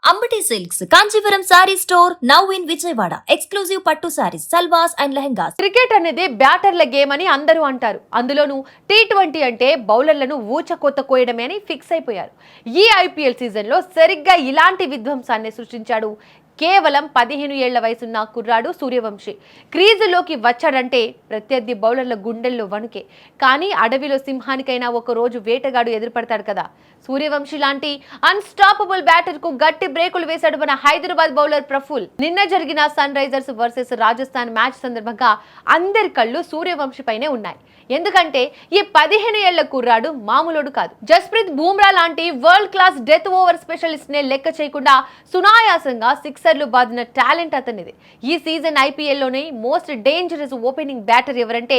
Ambati silks Kanchipuram sorry store now in Vijayawada. Exclusive పట్టు saris, సల్వాస్ and lehengas. Cricket అనేది బ్యాటర్ల game అని అందరూ అంటారు. అందులోనూ T20 అంటే బౌలర్లను ఊచకొత్త కోయడమే అని ఫిక్స్ అయిపోయారు. ఈ ఐపీఎల్ సీజన్లో సరిగ్గా ఇలాంటి విధ్వంసాన్ని సృష్టించాడు కేవలం 15 ఏళ్ల వయసున్న కుర్రాడు సూర్యవంశి. క్రీజులోకి వచ్చాడంటే ప్రత్యర్థి బౌలర్ల గుండెల్లో వణుకే. కానీ అడవిలో సింహానికైనా ఒక రోజు వేటగాడు ఎదురుపడతాడు కదా. సూర్యవంశి లాంటి అన్స్టాపబుల్ బ్యాటర్ కు గట్టి బ్రేకులు వేశాడు మన హైదరాబాద్ బౌలర్ ప్రఫుల్. నిన్న జరిగిన Sunrisers versus Rajasthan match సందర్భంగా అందరి కళ్ళు సూర్యవంశి పైనే ఉన్నాయి. ఎందుకంటే ఈ 15 ఏళ్ల కుర్రాడు మామూలుడు కాదు. జస్ప్రీత్ బూమ్రా లాంటి world class death over specialist నే లెక్క చేయకుండా సునాయాసంగా సిక్సర్లు బాదిన టాలెంట్ అతనిది. ఈ సీజన్ ఐపీఎల్లోనే మోస్ట్ డేంజరస్ ఓపెనింగ్ బ్యాటర్ ఎవరంటే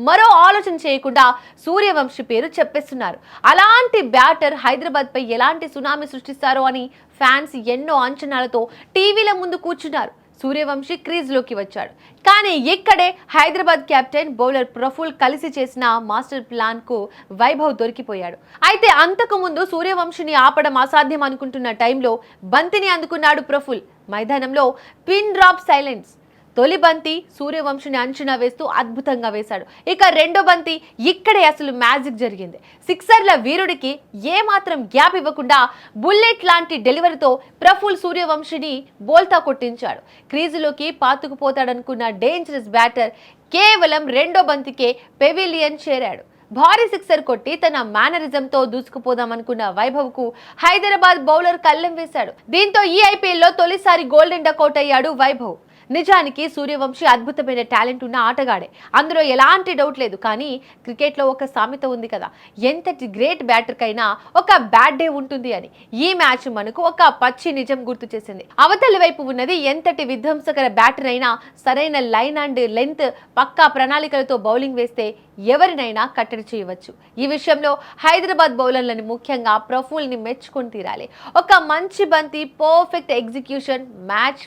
మరో ఆలోచన చేయకుండా సూర్యవంశి పేరు చెప్పేస్తున్నారు. అలాంటి బ్యాటర్ హైదరాబాద్ పై ఎలాంటి సునామీ సృష్టిస్తారో అని ఫ్యాన్స్ ఎన్నో అంచనాలతో టీవీల ముందు కూర్చున్నారు. సూర్యవంశి క్రీజ్లోకి వచ్చాడు. కానీ ఇక్కడే హైదరాబాద్ కెప్టెన్ బౌలర్ ప్రఫుల్ కలిసి చేసిన మాస్టర్ ప్లాన్ కు వైభవ్ దొరికిపోయాడు. అయితే అంతకు ముందు సూర్యవంశిని ఆపడం అసాధ్యం అనుకుంటున్న టైంలో బంతిని అందుకున్నాడు ప్రఫుల్. మైదానంలో పిన్ డ్రాప్ సైలెన్స్. తొలి బంతి సూర్యవంశిని అంచనా వేస్తూ అద్భుతంగా వేశాడు. ఇక రెండో బంతి ఇక్కడే అసలు మ్యాజిక్ జరిగింది. సిక్సర్ల వీరుడికి ఏమాత్రం గ్యాప్ ఇవ్వకుండా బుల్లెట్ లాంటి డెలివరీతో ప్రఫుల్ సూర్యవంశిని బోల్తా కొట్టించాడు. క్రీజులోకి పాతుకుపోతాడనుకున్న డేంజరస్ బ్యాటర్ కేవలం రెండో బంతికే పెవిలియన్ చేరాడు. భారీ సిక్సర్ కొట్టి తన మేనరిజంతో దూసుకుపోదామనుకున్న వైభవ్ కు హైదరాబాద్ బౌలర్ కళ్ళెం వేశాడు. దీంతో ఈ ఐపీఎల్లో తొలిసారి గోల్డెన్ డకౌట్ అయ్యాడు వైభవ్. నిజానికి సూర్యవంశి అద్భుతమైన టాలెంట్ ఉన్న ఆటగాడే, అందులో ఎలాంటి డౌట్ లేదు. కానీ క్రికెట్లో ఒక సామెత ఉంది కదా, ఎంతటి గ్రేట్ బ్యాటర్కైనా ఒక బ్యాడ్ డే ఉంటుంది అని. ఈ మ్యాచ్ మనకు ఒక పచ్చి నిజం గుర్తు చేసింది. అవతలి వైపు ఉన్నది ఎంతటి విధ్వంసకర బ్యాటర్ అయినా సరైన లైన్ అండ్ లెంత్ పక్కా ప్రణాళికలతో బౌలింగ్ వేస్తే ఎవరినైనా కట్టడి చేయవచ్చు. ఈ విషయంలో హైదరాబాద్ బౌలర్లను ముఖ్యంగా ప్రఫుల్ని మెచ్చుకొని తీరాలి. ఒక మంచి బంతి, పర్ఫెక్ట్ ఎగ్జిక్యూషన్ మ్యాచ్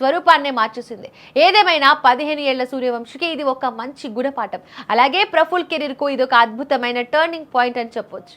స్వరూపాన్నే మార్చేసింది. ఏదేమైనా 15 ఏళ్ల సూర్యవంశికి ఇది ఒక మంచి గుణపాఠం. అలాగే ప్రఫుల్ కెరీర్ కు ఇది ఒక అద్భుతమైన టర్నింగ్ పాయింట్ అని చెప్పొచ్చు.